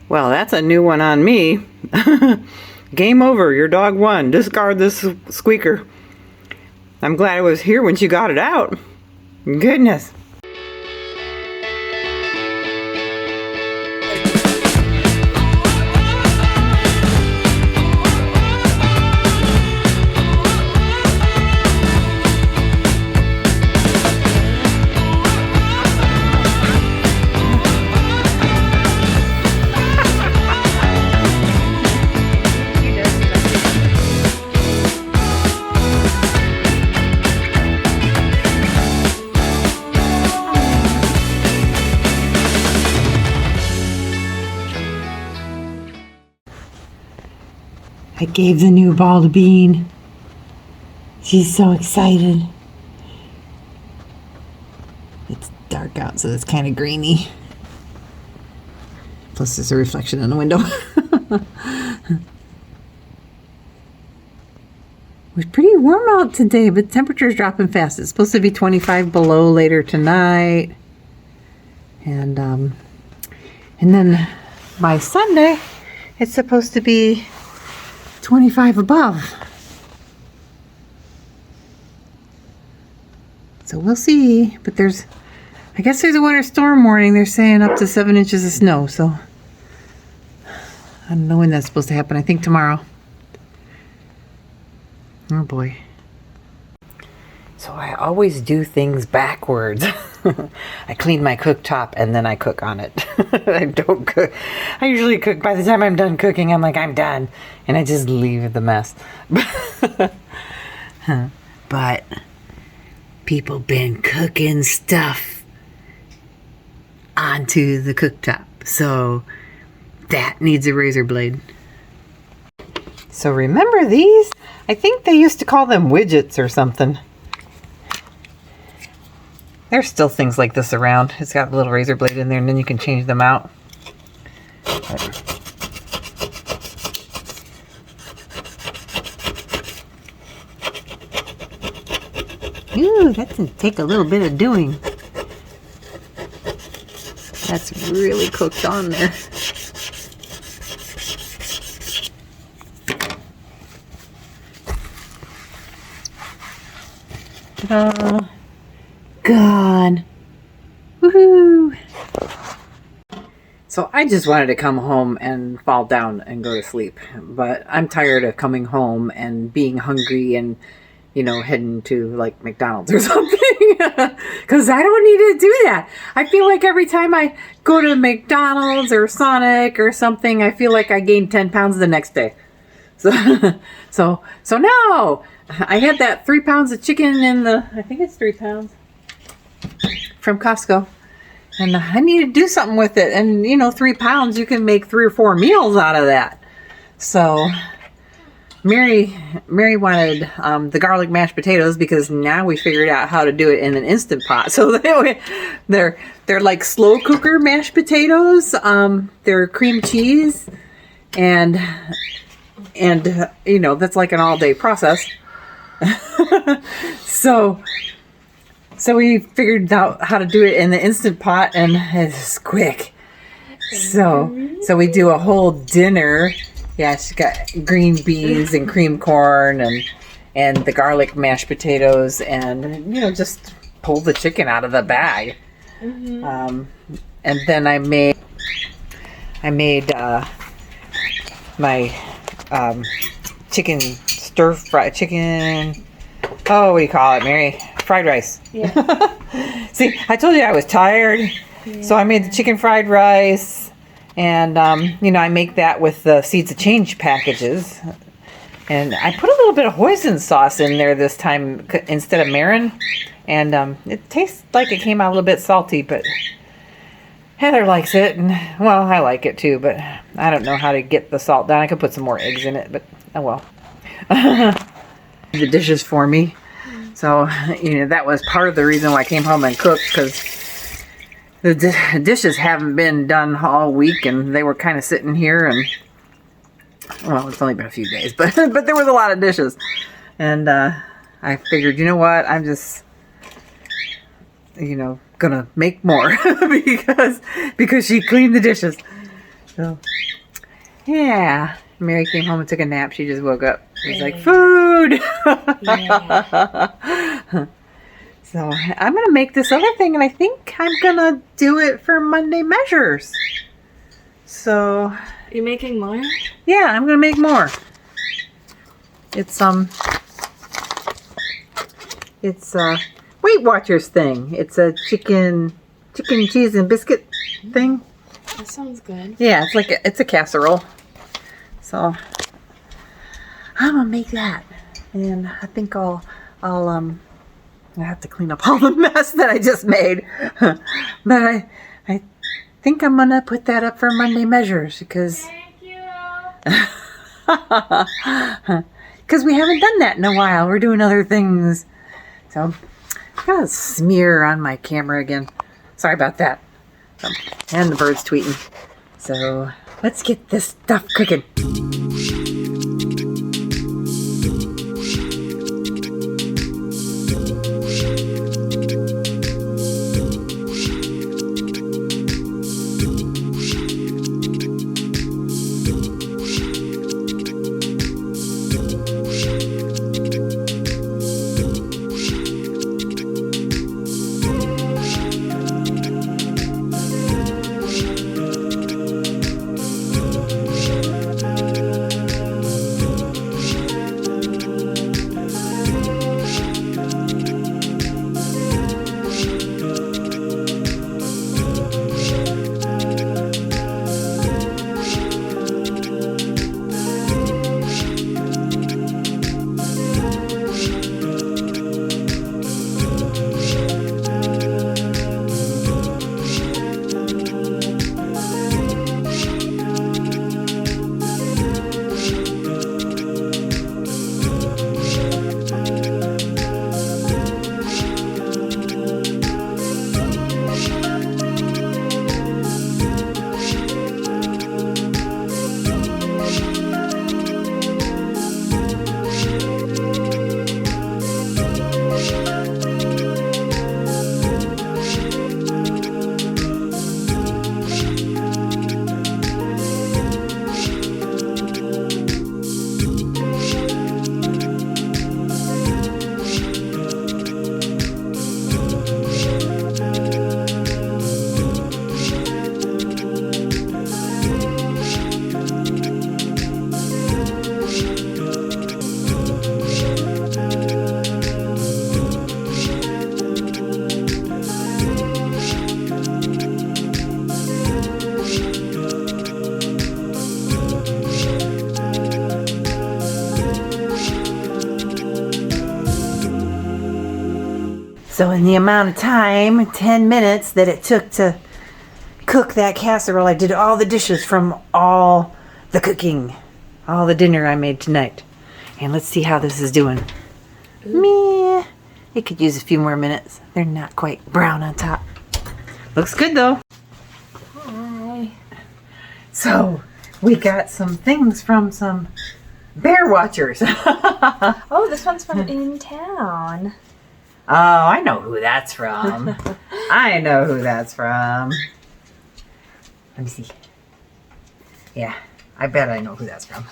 Well, that's a new one on me. Game over. Your dog won. Discard this squeaker. I'm glad it was here when she got it out. Goodness. I gave the new ball to Bean. She's so excited. It's dark out, so it's kind of grainy. Plus there's a reflection in the window. It was pretty warm out today, but temperature's dropping fast. It's supposed to be 25 below later tonight. And then by Sunday, it's supposed to be 25 above. So we'll see. But I guess there's a winter storm warning. They're saying up to 7 inches of snow. So I don't know when that's supposed to happen. I think tomorrow. Oh boy. So I always do things backwards. I clean my cooktop and then I cook on it. I don't cook. I usually cook. By the time I'm done cooking, I'm like, I'm done. And I just leave the mess. But people been cooking stuff onto the cooktop. So that needs a razor blade. So remember these? I think they used to call them widgets or something. There's still things like this around. It's got a little razor blade in there and then you can change them out. Ooh, that can take a little bit of doing. That's really cooked on there. Ta-da! Gone. Woohoo! So I just wanted to come home and fall down and go to sleep. But I'm tired of coming home and being hungry and, you know, heading to like McDonald's or something. Because I don't need to do that. I feel like every time I go to McDonald's or Sonic or something, I feel like I gain 10 pounds the next day. So no! I had that 3 pounds of chicken in I think it's 3 pounds. From Costco, and I need to do something with it. And you know, 3 pounds, you can make 3 or 4 meals out of that. So Mary wanted the garlic mashed potatoes because now we figured out how to do it in an Instant Pot. So they're like slow cooker mashed potatoes. They're cream cheese, and you know, that's like an all-day process. So we figured out how to do it in the Instant Pot, and it's quick. So we do a whole dinner. Yeah, she's got green beans and cream corn and the garlic mashed potatoes, and you know, just pull the chicken out of the bag. Mm-hmm. And then I made my chicken stir fry chicken. Oh, what do you call it, Mary? Fried rice. Yeah. See, I told you I was tired. Yeah. So I made the chicken fried rice. And, you know, I make that with the Seeds of Change packages. And I put a little bit of hoisin sauce in there this time instead of mirin. And it tastes like it came out a little bit salty, but Heather likes it. And, well, I like it too, but I don't know how to get the salt down. I could put some more eggs in it, but oh well. The dishes for me. So, you know, that was part of the reason why I came home and cooked, because the dishes haven't been done all week, and they were kind of sitting here, and, well, it's only been a few days, but there was a lot of dishes. And I figured, you know what, I'm just, you know, gonna make more because she cleaned the dishes. So, yeah. Mary came home and took a nap. She just woke up. She's like, food! Yeah. So, I'm going to make this other thing, and I think I'm going to do it for Monday measures. So, You making more? yeah, I'm going to make more. It's a Weight Watchers thing. It's a chicken cheese and biscuit thing. That sounds good. Yeah, it's a casserole. So I'm gonna make that, and I think I have to clean up all the mess that I just made. But I think I'm gonna put that up for Monday measures because Thank you. because we haven't done that in a while. We're doing other things. So I got a smear on my camera again. Sorry about that. And the bird's tweeting. So let's get this stuff cooking. So in the amount of time, 10 minutes that it took to cook that casserole, I did all the dishes from all the cooking, all the dinner I made tonight. And let's see how this is doing. Meh. It could use a few more minutes. They're not quite brown on top. Looks good though. Hi. So we got some things from some bear watchers. Oh, this one's from in town. Oh, I know who that's from. I know who that's from. Let me see. Yeah, I bet I know who that's from.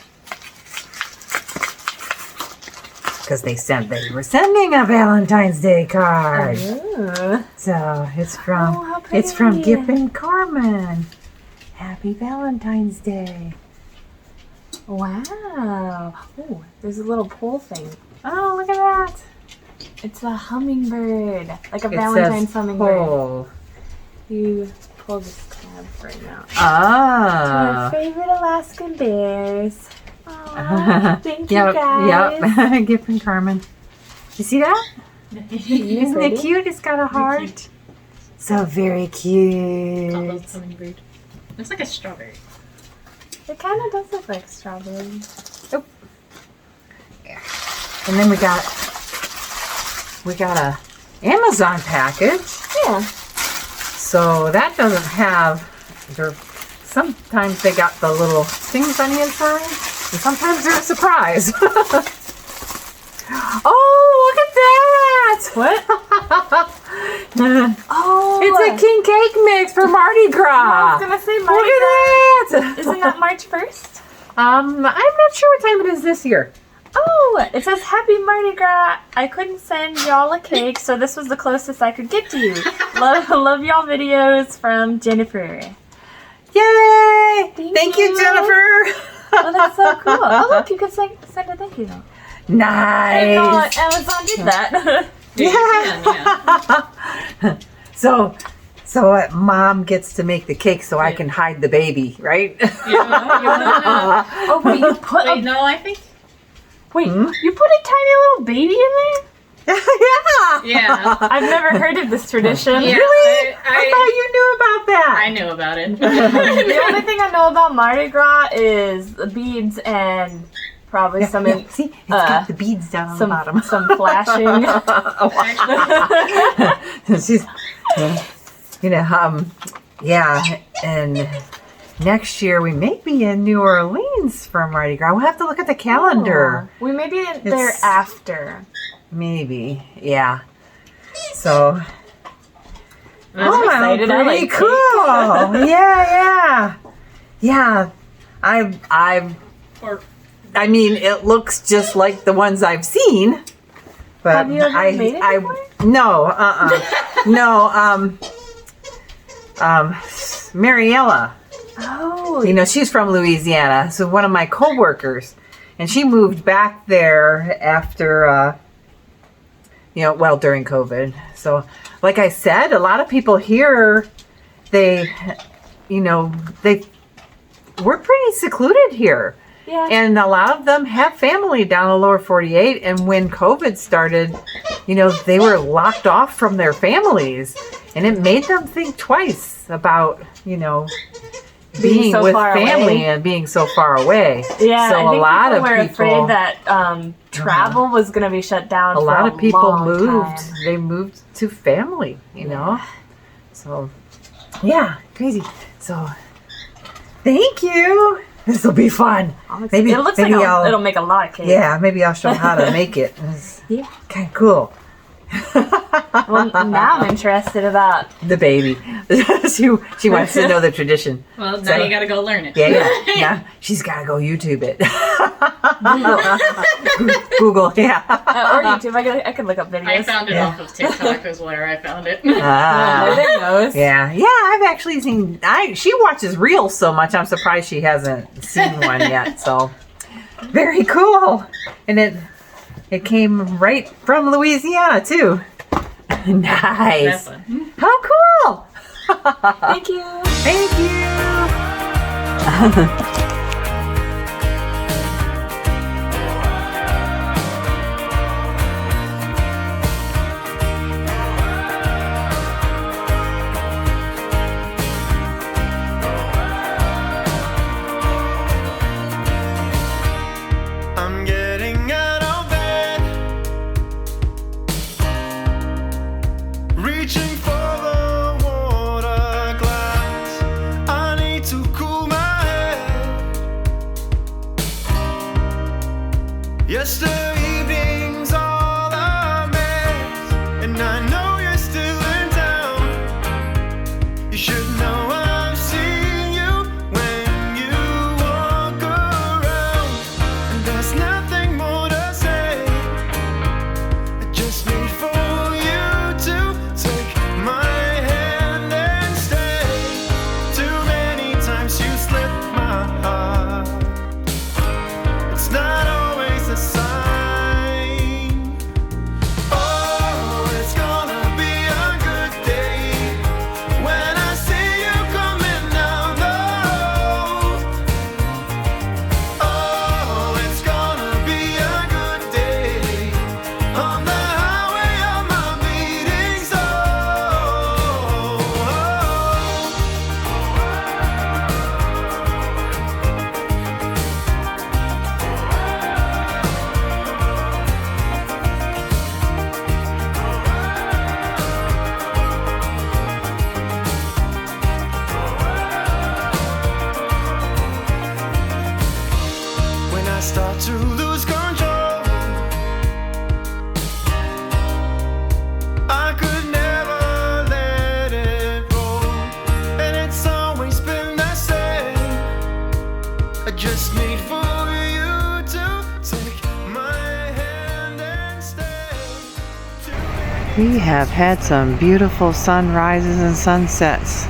Because they were sending a Valentine's Day card. Ooh. So it's from Oh, how pretty. it's from Gip and Carmen. Happy Valentine's Day. Wow. Oh, there's a little pole thing. Oh, look at that. It's a hummingbird. Like a It Valentine's says hummingbird. pull. You pull this tab right now. Our Ah. favorite Alaskan Bears. Aw, thank you Yep, guys. yep. Gip and Carmen. You see that? Isn't Pretty? it cute? It's got a heart. So very cute. Hummingbird. Looks like a strawberry. It kind of does look like strawberry. And then we got a Amazon package. Yeah. So that doesn't have sometimes they got the little things on the inside, and sometimes they're a surprise. Oh, look at that! What? Oh, It's a king cake mix for Mardi I Gras. was gonna say Look Mardi Gras. at that. Isn't that March 1st? I'm not sure what time it is this year. Oh, it says Happy Mardi Gras. I couldn't send y'all a cake, so this was the closest I could get to you. Love y'all videos from Jennifer. Yay! Thank you, you. Jennifer. Oh, that's so cool. Oh, look, you could send a thank you note. I Nice. thought Amazon did that. Yeah. So mom gets to make the cake so I can hide the baby, right? You wanna- Oh, wait, you put Wait, no, I think. wait, you put a tiny little baby in there? Yeah. Yeah. I've never heard of this tradition. Yeah. Really? I I thought you knew about that. I knew about it. The only thing I know about Mardi Gras is the beads and probably some See, it's got the beads down on the bottom. some flashing. She's, yeah, and next year we may be in New Orleans for Mardi Gras. We'll have to look at the calendar. We may be there It's- after. Maybe, yeah. So, I'm excited. I pretty like cool. Yeah. I mean, it looks just like the ones I've seen. But Have you ever made it before? No, no, Mariella. Oh, She's from Louisiana, so one of my coworkers, and she moved back there after, during COVID. So, like I said, a lot of people here, we're pretty secluded here. yeah. And a lot of them have family down the lower 48. And when COVID started, they were locked off from their families. And it made them think twice about, being so with far family away. and being so far away. Yeah, So I think a lot people of were people, afraid that travel was going to be shut down. a for lot of people long moved. time. They moved to family, So, yeah, crazy. So, thank you. This will be fun. Maybe It looks maybe like it'll make a lot of cake. Yeah, maybe I'll show how to make it. Yeah. Kind of cool. Well, now I'm interested about. The baby. she wants to know the tradition. Well, now So- you gotta go learn it. Yeah. She's got to go YouTube it. Google, yeah. Or YouTube. I could look up videos. I found it Yeah. off of TikTok is where I found it. Ah. There goes. Yeah, I've actually seen. She watches reels so much. I'm surprised she hasn't seen one yet. So, very cool. And it came right from Louisiana too. Nice. That's fun. How cool! Thank you. Thank you. I'm getting out of bed, reaching for the water glass. I need to cool my head. Yesterday evening's all a mess, and I know you're still in town. You should know I've seen you when you walk around. There's nothing more to say. I just need for you to take my hand and stay. Too many times you slipped my heart. It's not always a sign. Oh, it's gonna be a good day when I see you coming down the road. Oh, it's gonna be a good day on the highway of my beating soul. When I start to lose control, I could never let it I just need for you to take my hand and stay. We have had some beautiful sunrises and sunsets.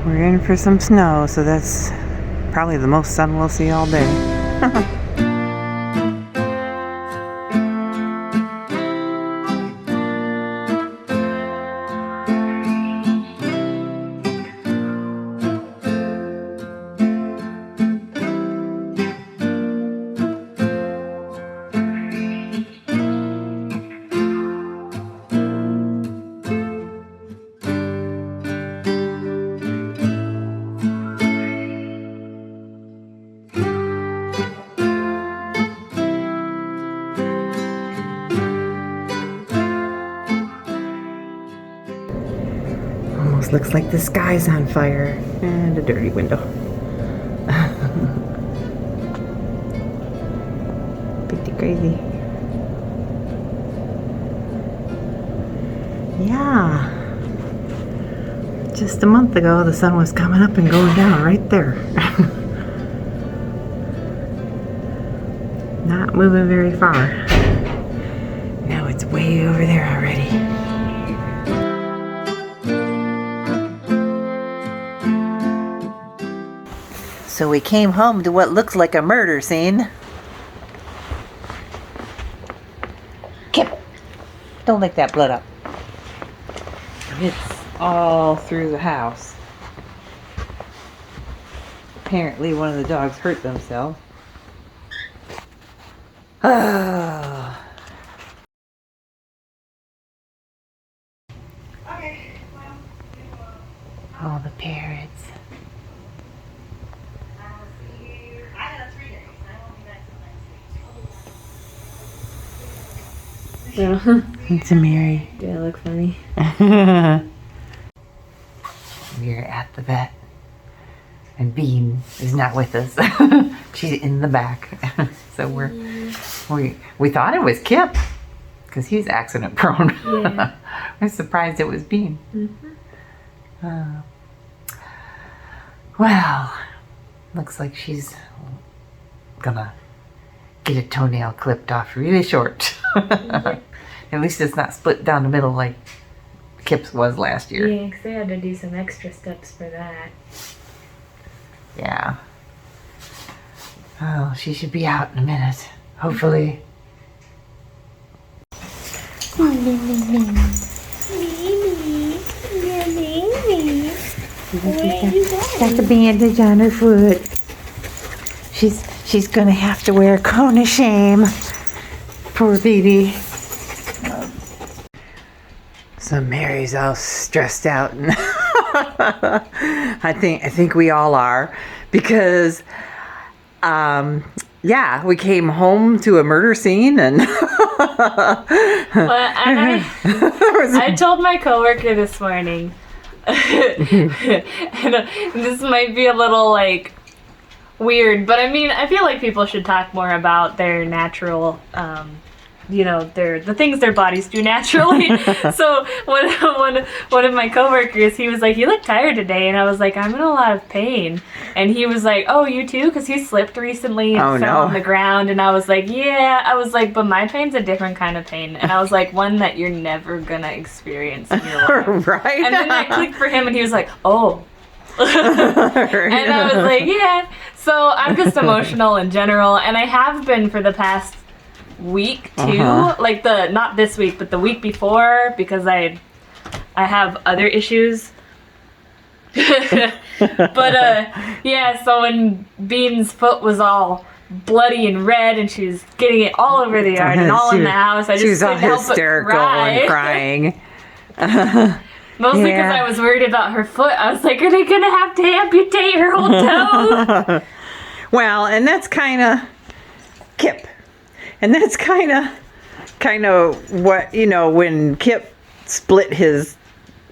We're in for some snow, so that's probably the most sun we'll see all day. Almost looks like the sky's on fire. And a dirty window. Pretty crazy. Yeah. Just a month ago, the sun was coming up and going down right there. Not moving very far. Now it's way over there already. So we came home to what looks like a murder scene. Kip, don't lick that blood up. It's all through the house. Apparently one of the dogs hurt themselves. Oh. All the parrots. Yeah. It's a Mary. Yeah, look funny. We're at the vet. And Bean is not with us. She's in the back. So we thought it was Kip. Because he's accident prone. Yeah. I was surprised it was Bean. Mm-hmm. Well, looks like she's gonna get a toenail clipped off really short. At least it's not split down the middle like Kip's was last year. Yeah, because they had to do some extra steps for that. Yeah. Oh, she should be out in a minute. Hopefully. Got the bandage on her foot. She's gonna have to wear a cone of shame. Poor baby. So Mary's all stressed out, and I think we all are, because yeah, we came home to a murder scene, and I told my coworker this morning, and this might be a little like weird, but I mean, I feel like people should talk more about their natural, the things their bodies do naturally. So one of my coworkers, he was like, "You look tired today," and I was like, "I'm in a lot of pain." And he was like, "Oh, you too?" Because he slipped recently and fell on the ground. And I was like, "Yeah." I was like, "But my pain's a different kind of pain," and I was like, "One that you're never gonna experience in your life." Right. And then I clicked for him, and he was like, "Oh." And I was like, "Yeah." So I'm just emotional in general, and I have been for the past week too, like not this week but the week before, because I have other issues. But yeah, so when Bean's foot was all bloody and red and she was getting it all over the yard and all in the house, I just couldn't help but cry. And crying. Mostly because I was worried about her foot. I was like, are they gonna have to amputate her whole toe? Well, and that's kind of Kip. And that's kind of kind of what, when Kip split his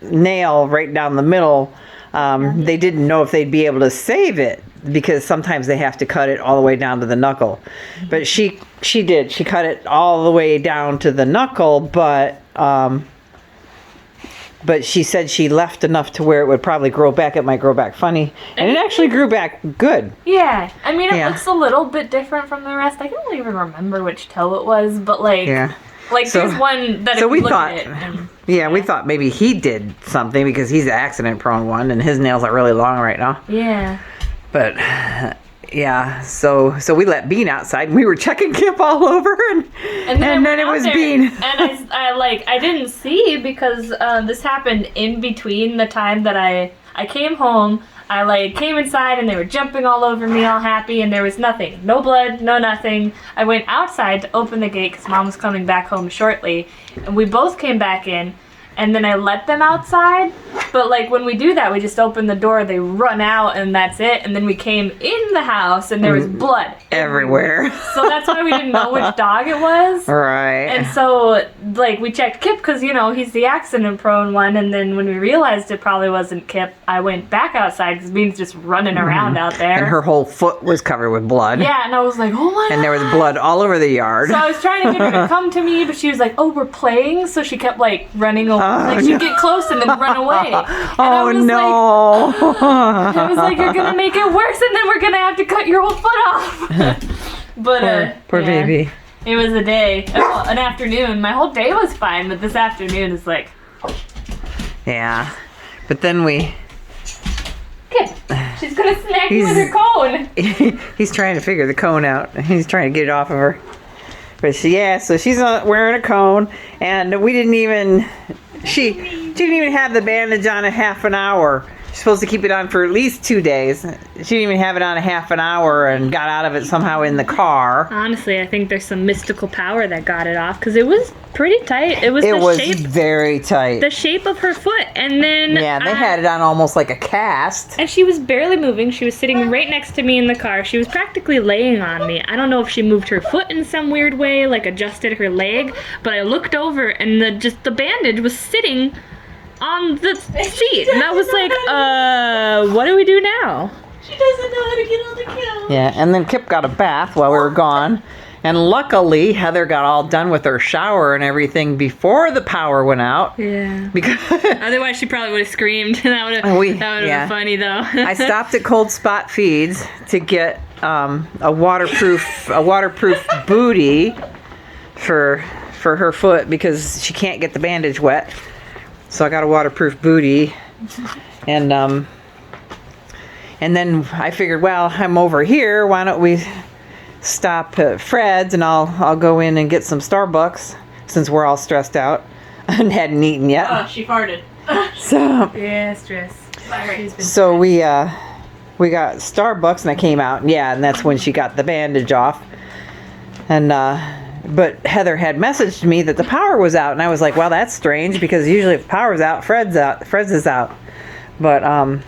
nail right down the middle, they didn't know if they'd be able to save it because sometimes they have to cut it all the way down to the knuckle. But she did. She cut it all the way down to the knuckle, but she said she left enough to where it would probably grow back. It might grow back funny. And it actually grew back good. Yeah. I mean, it Yeah. looks a little bit different from the rest. I don't even remember which toe it was, but like, Yeah. there's one that so if we you look thought- at it. And, We thought maybe he did something because he's an accident prone one and his nails are really long right now. yeah. But yeah, so we let Bean outside and we were checking Kip all over and And then, I then went it out was there, Bean. And I didn't see because this happened in between the time that I came home. I came inside and they were jumping all over me, all happy, and there was nothing, no blood, no nothing. I went outside to open the gate because Mom was coming back home shortly, and we both came back in. And then I let them outside, but when we do that, we just open the door, they run out, and that's it. And then we came in the house, and there was blood Everywhere. So that's why we didn't know which dog it was. Right. And so, we checked Kip because, he's the accident-prone one. And then when we realized it probably wasn't Kip, I went back outside because Bean's just running around out there. And her whole foot was covered with blood. Yeah, and I was like, oh my God. And there was blood all over the yard. So I was trying to get her to come to me, but she was like, oh, we're playing. So she kept, running away. She'd get close and then run away. And I Oh was no. I was like, you're going to make it worse, and then we're going to have to cut your whole foot off. But, Poor yeah. baby. It was a day, an afternoon. My whole day was fine, but this afternoon is like, Yeah. But then Kip, she's gonna snack you with her cone. he's trying to figure the cone out. He's trying to get it off of her. But so she's wearing a cone, and we didn't even. She didn't even have the bandage on a half an hour. She's supposed to keep it on for at least 2 days. She didn't even have it on a half an hour and got out of it somehow in the car. Honestly, I think there's some mystical power that got it off because it was pretty tight. It was Very tight. the shape of her foot, and then Yeah, they had it on almost like a cast. and she was barely moving. She was sitting right next to me in the car. She was practically laying on me. I don't know if she moved her foot in some weird way, adjusted her leg, but I looked over and the bandage was sitting on the seat, and I was like, what do we do now? She doesn't know how to get on the couch. Yeah, and then Kip got a bath while we were gone. And luckily, Heather got all done with her shower and everything before the power went out. Yeah. Because Otherwise, she probably would have screamed. That would have yeah. been funny, though. I stopped at Cold Spot Feeds to get a waterproof booty for her foot because she can't get the bandage wet. So I got a waterproof booty, and then I figured, well, I'm over here. Why don't we stop at Fred's and I'll go in and get some Starbucks since we're all stressed out and hadn't eaten yet. Oh, she farted. So Yeah, stress. She's been so we got Starbucks and I came out and that's when she got the bandage off. And but Heather had messaged me that the power was out, and I was like, well, that's strange because usually if power's out, Fred's is out. But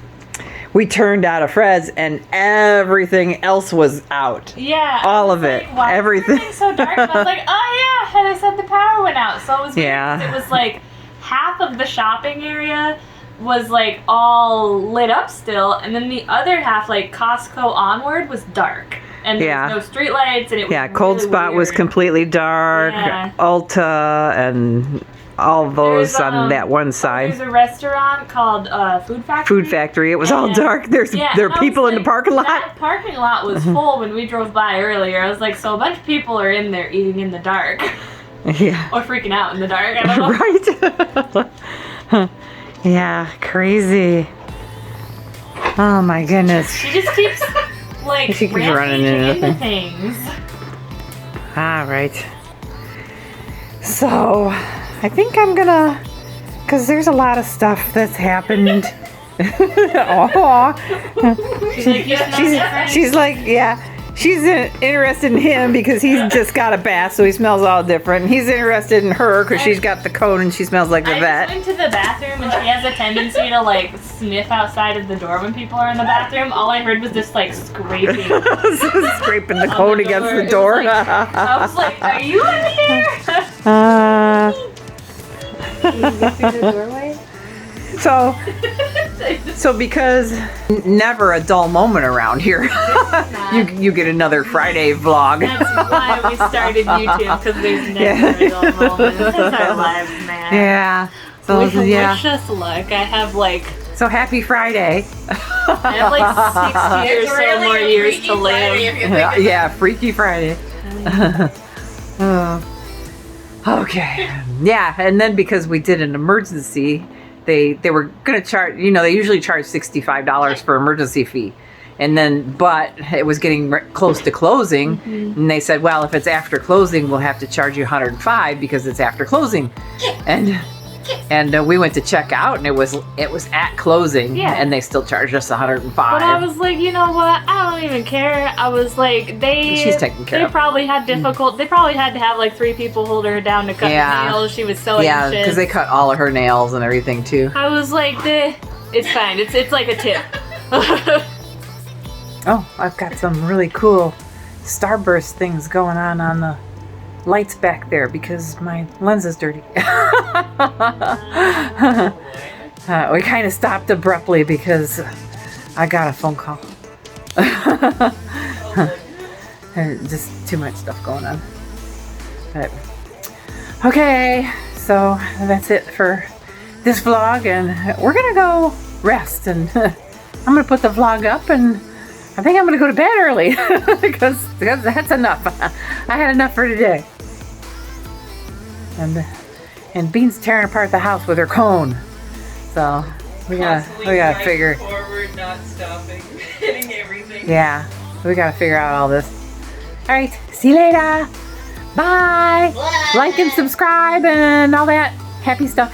we turned out of Fred's and everything else was out. Yeah. All I was of it. like, why is Everything. everything so dark? And I was like, oh yeah, Heather said the power went out. So it was weird Yeah. 'cause it was half of the shopping area was all lit up still, and then the other half, Costco onward, was dark. And there Yeah. was no street lights, and it was Cold really Spot was weird. completely dark. Yeah. Ulta and all those There's, on that one There's side. a restaurant called Food Factory. Food Factory. It was all Yeah. dark. There Yeah, are and I people was in the like, parking lot. That parking lot was full when we drove by earlier. I was like, so a bunch of people are in there eating in the dark. Yeah. Or freaking out in the dark. I don't know. Right? Yeah, crazy. Oh my goodness. She just keeps She keeps running rampaging into into things. All right. So, I think I'm gonna, because there's a lot of stuff that's happened. Aw. She's like, "You have nothing different?" She's like, yeah. she's interested in him because he's just got a bath, so he smells all different. He's interested in her because she's got the coat and she smells like the I vet. just went to the bathroom and she has a tendency to like sniff outside of the door when people are in the bathroom. All I heard was just like scraping. Scraping the on coat against the It was door. like- I was like, are you in here? Through the doorway? So because never a dull moment around here, you get another Friday vlog. That's why we started YouTube, because there's never a dull moment. That's our lives, man. Yeah. So Wish yeah. us luck. I have like So happy Friday. 60 or so more years to live. Yeah, Freaky Friday. Okay. Yeah, and then because we did an emergency, they were gonna charge. They usually charge $65 for emergency fee, and then but it was getting close to closing, and they said, well, if it's after closing, we'll have to charge you $105 because it's after closing, and we went to check out, and it was at closing, Yeah. and they still charged us $105. But I was like, you know what? I don't even care. I was like, She's taken care They of. probably had difficult. They probably had to have like 3 people hold her down to cut Yeah. her nails. She was so Yeah, anxious. because they cut all of her nails and everything too. I was like, it's fine. It's like a tip. Oh, I've got some really cool starburst things going on the lights back there because my lens is dirty. We kind of stopped abruptly because I got a phone call. Just too much stuff going on. But okay, so that's it for this vlog, and we're gonna go rest, and I'm gonna put the vlog up, and I think I'm gonna go to bed early because that's enough. I had enough for today. And Bean's tearing apart the house with her cone, so we gotta figure. Forward, not stopping, hitting everything. Yeah, we gotta figure out all this. All right, see you later. Bye. Like and subscribe and all that happy stuff.